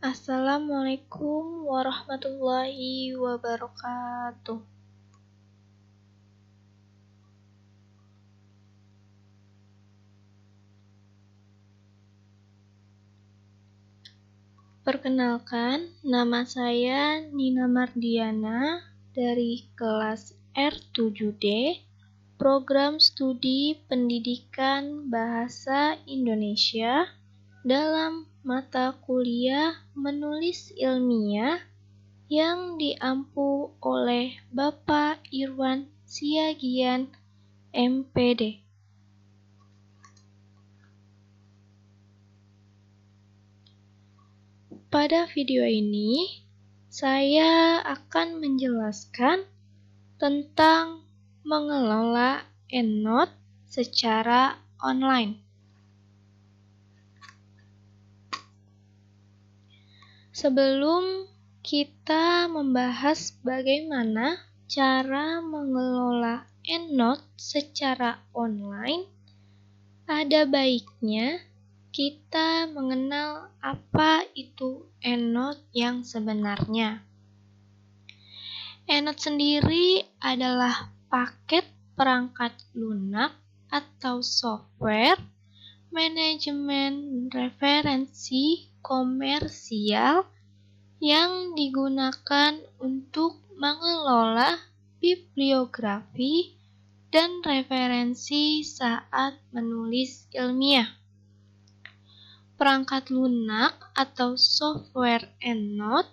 Assalamualaikum warahmatullahi wabarakatuh. Perkenalkan, nama saya Nina Mardiana dari kelas R7D, Program Studi Pendidikan Bahasa Indonesia dalam mata kuliah Menulis Ilmiah yang diampu oleh Bapak Irwan Siagian, MPD. Pada video ini, saya akan menjelaskan tentang mengelola EndNote secara online. Sebelum kita membahas bagaimana cara mengelola EndNote secara online, ada baiknya kita mengenal apa itu EndNote yang sebenarnya. EndNote sendiri adalah paket perangkat lunak atau software manajemen referensi komersial yang digunakan untuk mengelola bibliografi dan referensi saat menulis ilmiah. Perangkat lunak atau software EndNote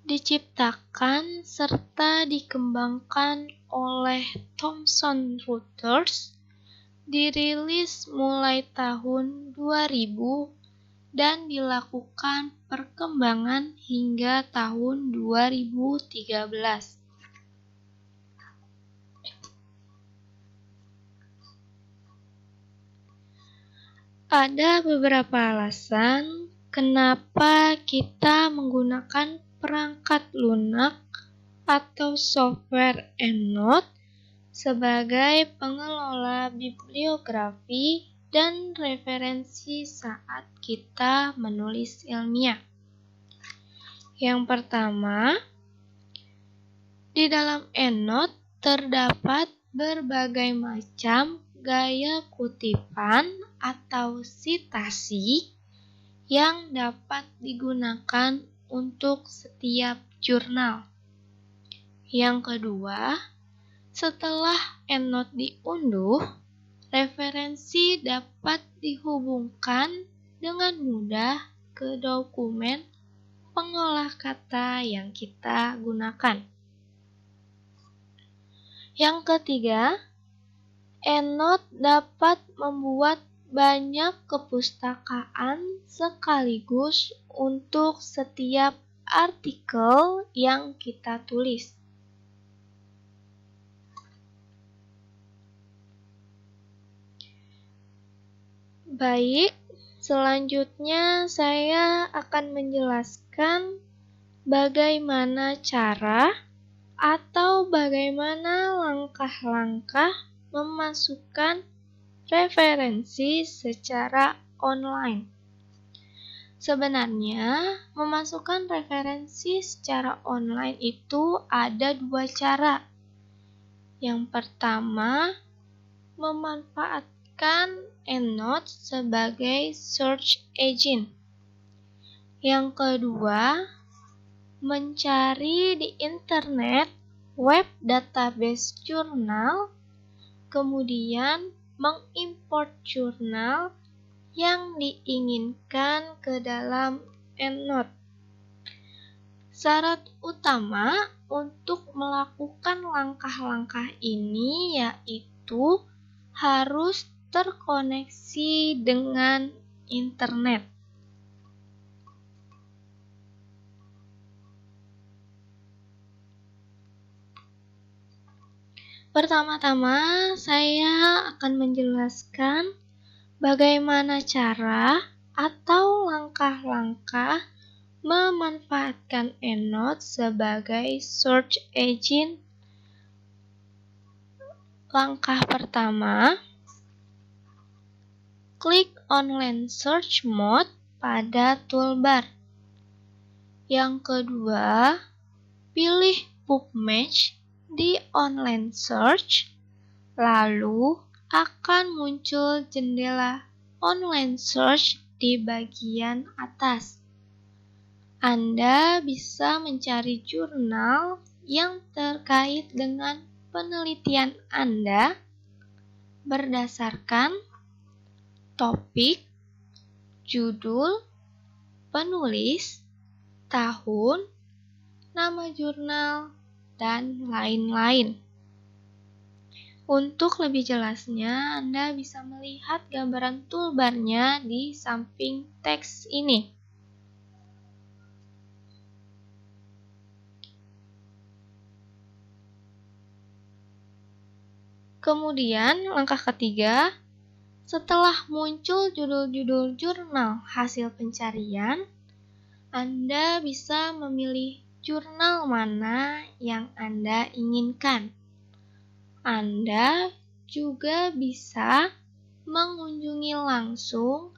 diciptakan serta dikembangkan oleh Thomson Reuters, dirilis mulai tahun 2000 dan dilakukan perkembangan hingga tahun 2013. Ada beberapa alasan kenapa kita menggunakan perangkat lunak atau software EndNote sebagai pengelola bibliografi dan referensi saat kita menulis ilmiah. Yang pertama, di dalam EndNote terdapat berbagai macam gaya kutipan atau sitasi yang dapat digunakan untuk setiap jurnal. Yang kedua, setelah EndNote diunduh, referensi dapat dihubungkan dengan mudah ke dokumen pengolah kata yang kita gunakan. Yang ketiga, EndNote dapat membuat banyak kepustakaan sekaligus untuk setiap artikel yang kita tulis. Baik, selanjutnya saya akan menjelaskan bagaimana cara atau bagaimana langkah-langkah memasukkan referensi secara online. Sebenarnya, memasukkan referensi secara online itu ada dua cara. Yang pertama, memanfaatkan EndNote sebagai search engine. Yang kedua, mencari di internet web database jurnal, kemudian mengimport jurnal yang diinginkan ke dalam EndNote. Syarat utama untuk melakukan langkah-langkah ini yaitu harus terkoneksi dengan internet. Pertama-tama, saya akan menjelaskan bagaimana cara atau langkah-langkah memanfaatkan EndNote sebagai search engine. Langkah pertama, klik online search mode pada toolbar. Yang kedua, pilih PubMed di online search, lalu akan muncul jendela online search di bagian atas. Anda bisa mencari jurnal yang terkait dengan penelitian Anda berdasarkan topik, judul, penulis, tahun, nama jurnal, dan lain-lain. Untuk lebih jelasnya, Anda bisa melihat gambaran toolbar-nya di samping teks ini. Kemudian, langkah ketiga, setelah muncul judul-judul jurnal hasil pencarian, Anda bisa memilih jurnal mana yang Anda inginkan. Anda juga bisa mengunjungi langsung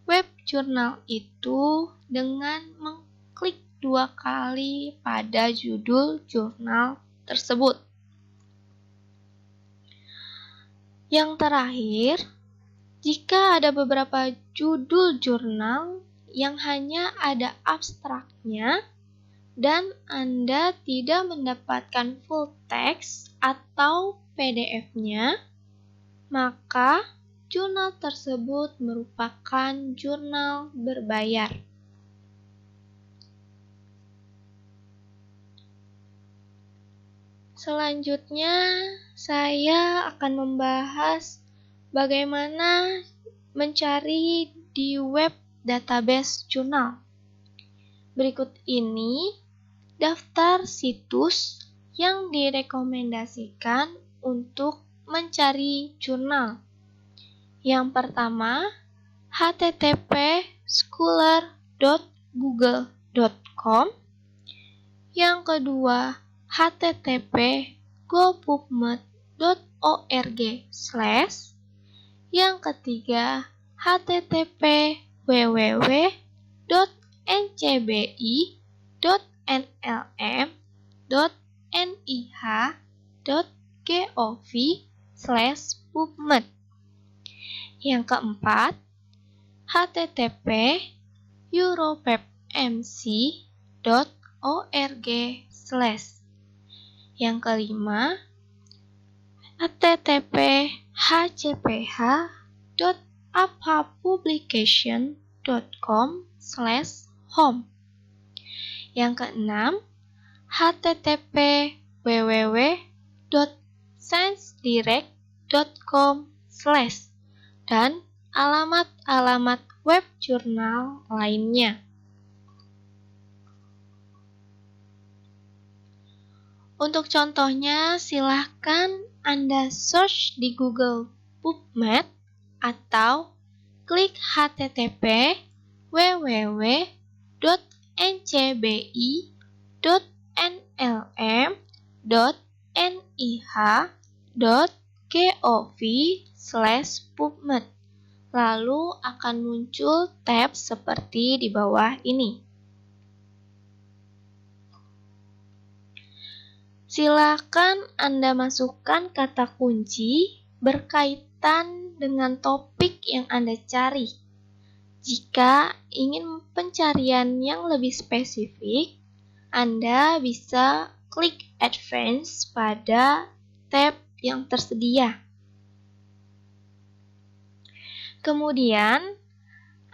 web jurnal itu dengan mengklik 2 kali pada judul jurnal tersebut. Yang terakhir, jika ada beberapa judul jurnal yang hanya ada abstraknya dan Anda tidak mendapatkan full text atau PDF-nya, maka jurnal tersebut merupakan jurnal berbayar. Selanjutnya, saya akan membahas bagaimana mencari di web database jurnal. Berikut ini daftar situs yang direkomendasikan untuk mencari jurnal. Yang pertama, http://scholar.google.com. Yang kedua, http://gopubmed.org/. Yang ketiga, http://www.ncbi.nih.gov/pubmed. Yang keempat, http://europebmc.org/. Yang kelima, http://hcph.aphapublication.com/home. Yang keenam, http://www.sciencedirect.com/ dan alamat-alamat web jurnal lainnya. Untuk contohnya, silahkan Anda search di Google PubMed atau klik http://www.ncbi.nih.gov/pubmed. Lalu akan muncul tab seperti di bawah ini. Silakan Anda masukkan kata kunci berkaitan dengan topik yang Anda cari. Jika ingin pencarian yang lebih spesifik, Anda bisa klik Advance pada tab yang tersedia. Kemudian,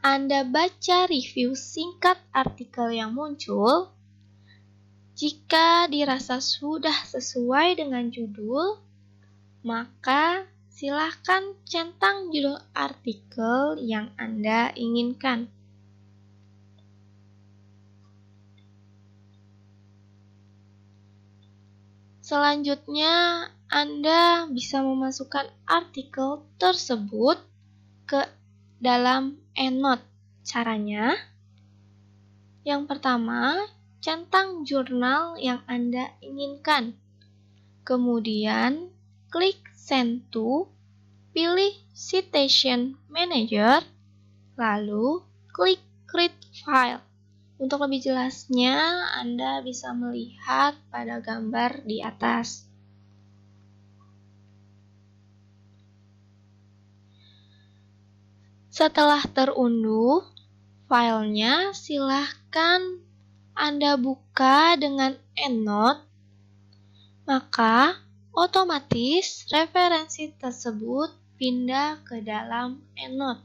Anda baca review singkat artikel yang muncul. Jika dirasa sudah sesuai dengan judul, maka silakan centang judul artikel yang Anda inginkan. Selanjutnya, Anda bisa memasukkan artikel tersebut ke dalam EndNote. Caranya, yang pertama, centang jurnal yang Anda inginkan. Kemudian, klik Send to, pilih Citation Manager, lalu klik Create File. Untuk lebih jelasnya, Anda bisa melihat pada gambar di atas. Setelah terunduh, filenya silahkan Anda buka dengan EndNote, maka otomatis referensi tersebut pindah ke dalam EndNote.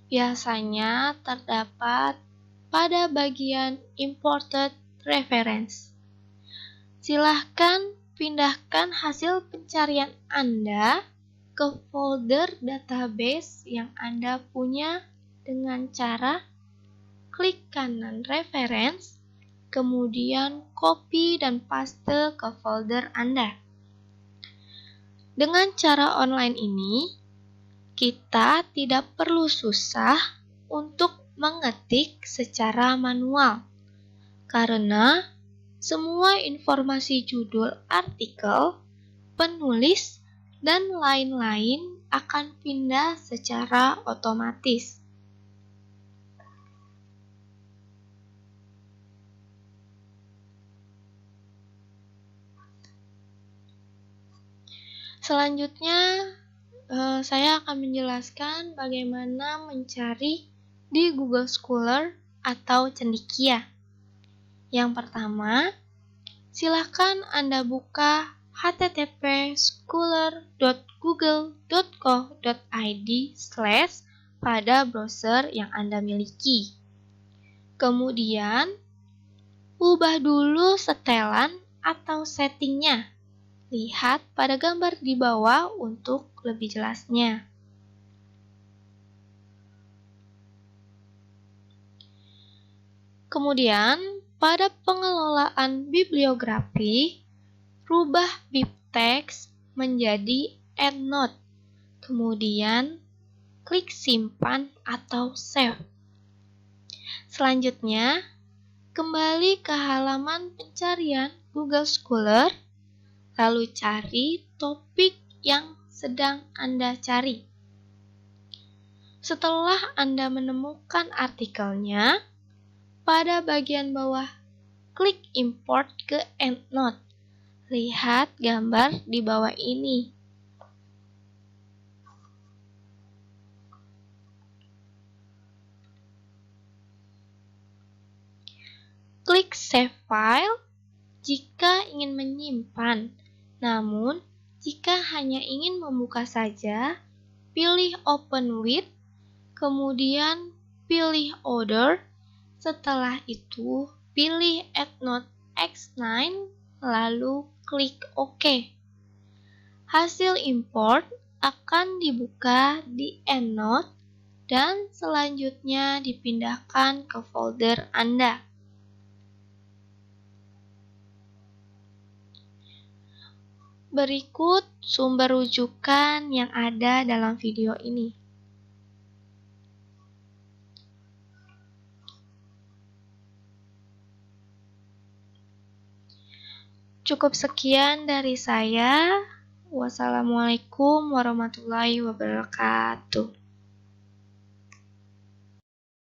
Biasanya terdapat pada bagian Imported Reference. Silahkan pindahkan hasil pencarian Anda ke folder database yang Anda punya dengan cara klik kanan reference, kemudian copy dan paste ke folder Anda. Dengan cara online ini, kita tidak perlu susah untuk mengetik secara manual, karena semua informasi judul artikel, penulis, dan lain-lain akan pindah secara otomatis. Selanjutnya, saya akan menjelaskan bagaimana mencari di Google Scholar atau Cendekia. Yang pertama, silakan Anda buka http://scholar.google.co.id/ pada browser yang Anda miliki. Kemudian, ubah dulu setelan atau settingnya. Lihat pada gambar di bawah untuk lebih jelasnya. Kemudian, pada pengelolaan bibliografi, rubah bibtext menjadi EndNote. Kemudian, klik simpan atau save. Selanjutnya, kembali ke halaman pencarian Google Scholar, lalu cari topik yang sedang Anda cari. Setelah Anda menemukan artikelnya, pada bagian bawah, klik import ke EndNote. Lihat gambar di bawah ini. Klik Save File jika ingin menyimpan. Namun, jika hanya ingin membuka saja, pilih Open With, kemudian pilih Other. Setelah itu, pilih EndNote X9, lalu klik OK. Hasil import akan dibuka di EndNote dan selanjutnya dipindahkan ke folder Anda. Berikut sumber rujukan yang ada dalam video ini. Cukup sekian dari saya. Wassalamualaikum warahmatullahi wabarakatuh.